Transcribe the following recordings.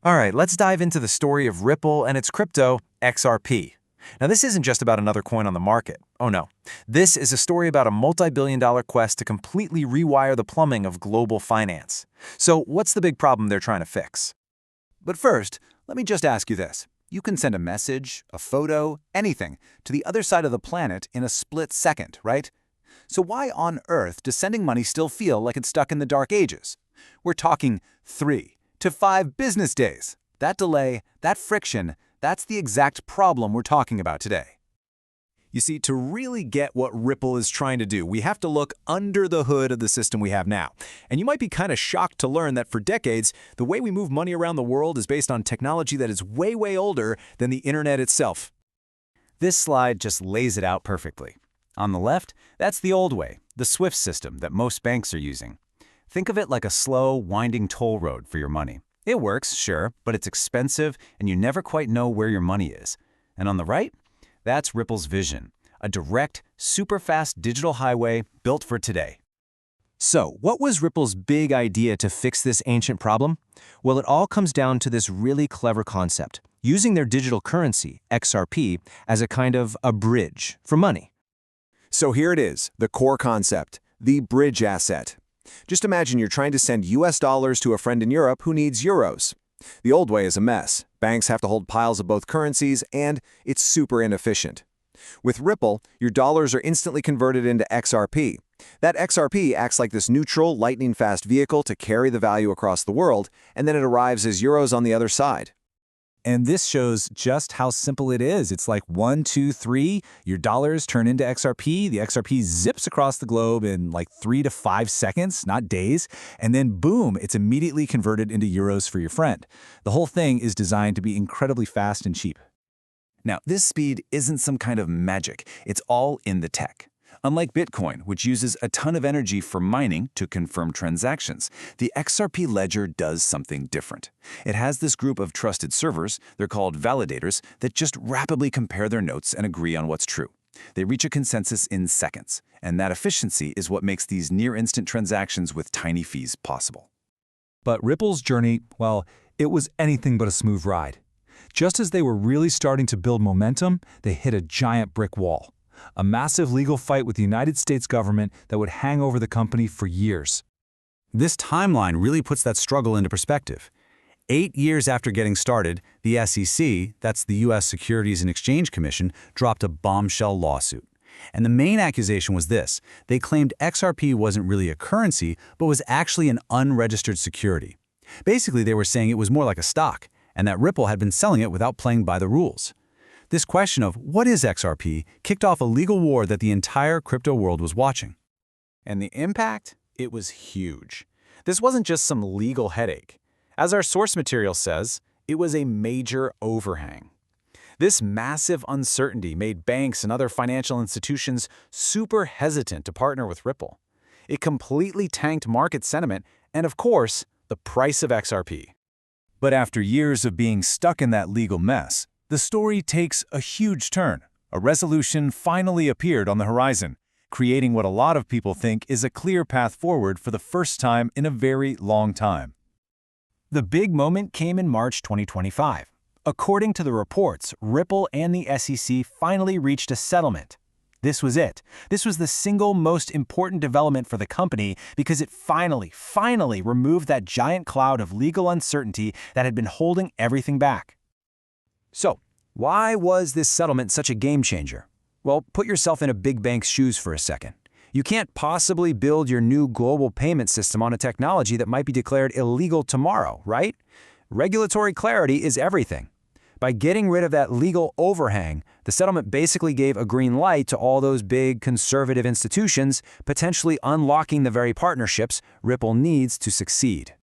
All right, let's dive into the story of Ripple and its crypto, XRP. Now, this isn't just about another coin on the market. Oh no. This is a story about a multi-billion-dollar quest to completely rewire the plumbing of global finance. So, what's the big problem they're trying to fix? But first, let me just ask you this. You can send a message, a photo, anything, to the other side of the planet in a split second, right? So why on earth does sending money still feel like it's stuck in the dark ages? We're talking 3 to 5 business days. That delay, that friction, that's the exact problem we're talking about today. You see, to really get what Ripple is trying to do, we have to look under the hood of the system we have now. And you might be kind of shocked to learn that for decades, the way we move money around the world is based on technology that is way, way older than the internet itself. This slide just lays it out perfectly. On the left, that's the old way, the SWIFT system that most banks are using. Think of it like a slow, winding toll road for your money. It works, sure, but it's expensive and you never quite know where your money is. And on the right, that's Ripple's vision, a direct, super-fast digital highway built for today. So, what was Ripple's big idea to fix this ancient problem? Well, it all comes down to this really clever concept, using their digital currency, XRP, as a kind of a bridge for money. So here it is, the core concept, the bridge asset. Just imagine you're trying to send US dollars to a friend in Europe who needs euros. The old way is a mess. Banks have to hold piles of both currencies, and it's super inefficient. With Ripple, your dollars are instantly converted into XRP. That XRP acts like this neutral, lightning-fast vehicle to carry the value across the world, and then it arrives as euros on the other side. And this shows just how simple it is. It's like 1, 2, 3, your dollars turn into XRP, the XRP zips across the globe in like 3 to 5 seconds, not days, and then boom, it's immediately converted into euros for your friend. The whole thing is designed to be incredibly fast and cheap. Now, this speed isn't some kind of magic. It's all in the tech. Unlike Bitcoin, which uses a ton of energy for mining to confirm transactions, the XRP ledger does something different. It has this group of trusted servers, they're called validators, that just rapidly compare their notes and agree on what's true. They reach a consensus in seconds, and that efficiency is what makes these near-instant transactions with tiny fees possible. But Ripple's journey, well, it was anything but a smooth ride. Just as they were really starting to build momentum, they hit a giant brick wall. A massive legal fight with the United States government that would hang over the company for years. This timeline really puts that struggle into perspective. 8 years after getting started, the SEC, that's the U.S. Securities and Exchange Commission, dropped a bombshell lawsuit. And the main accusation was this. They claimed XRP wasn't really a currency, but was actually an unregistered security. Basically, they were saying it was more like a stock, and that Ripple had been selling it without playing by the rules. This question of what is XRP kicked off a legal war that the entire crypto world was watching. And the impact? It was huge. This wasn't just some legal headache. As our source material says, it was a major overhang. This massive uncertainty made banks and other financial institutions super hesitant to partner with Ripple. It completely tanked market sentiment and, of course, the price of XRP. But after years of being stuck in that legal mess, the story takes a huge turn. A resolution finally appeared on the horizon, creating what a lot of people think is a clear path forward for the first time in a very long time. The big moment came in March 2025. According to the reports, Ripple and the SEC finally reached a settlement. This was it. This was the single most important development for the company because it finally removed that giant cloud of legal uncertainty that had been holding everything back. So, why was this settlement such a game changer? Well, put yourself in a big bank's shoes for a second. You can't possibly build your new global payment system on a technology that might be declared illegal tomorrow, right? Regulatory clarity is everything. By getting rid of that legal overhang, the settlement basically gave a green light to all those big conservative institutions, potentially unlocking the very partnerships Ripple needs to succeed.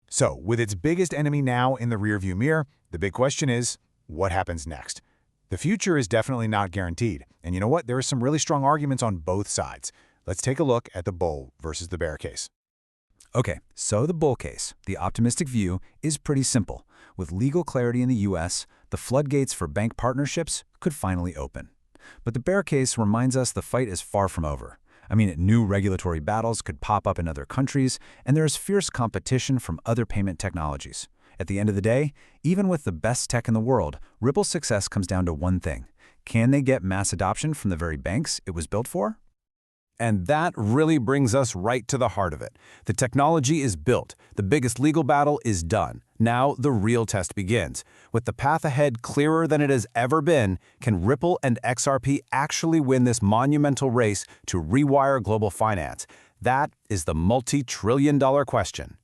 So, with its biggest enemy now in the rearview mirror, the big question is, what happens next? The future is definitely not guaranteed. And you know what? There are some really strong arguments on both sides. Let's take a look at the bull versus the bear case. Okay, so the bull case, the optimistic view, is pretty simple. With legal clarity in the U.S., the floodgates for bank partnerships could finally open. But the bear case reminds us the fight is far from over. I mean, new regulatory battles could pop up in other countries, and there is fierce competition from other payment technologies. At the end of the day, even with the best tech in the world, Ripple's success comes down to one thing. Can they get mass adoption from the very banks it was built for? And that really brings us right to the heart of it. The technology is built. The biggest legal battle is done. Now the real test begins. With the path ahead clearer than it has ever been, can Ripple and XRP actually win this monumental race to rewire global finance? That is the multi-trillion-dollar question.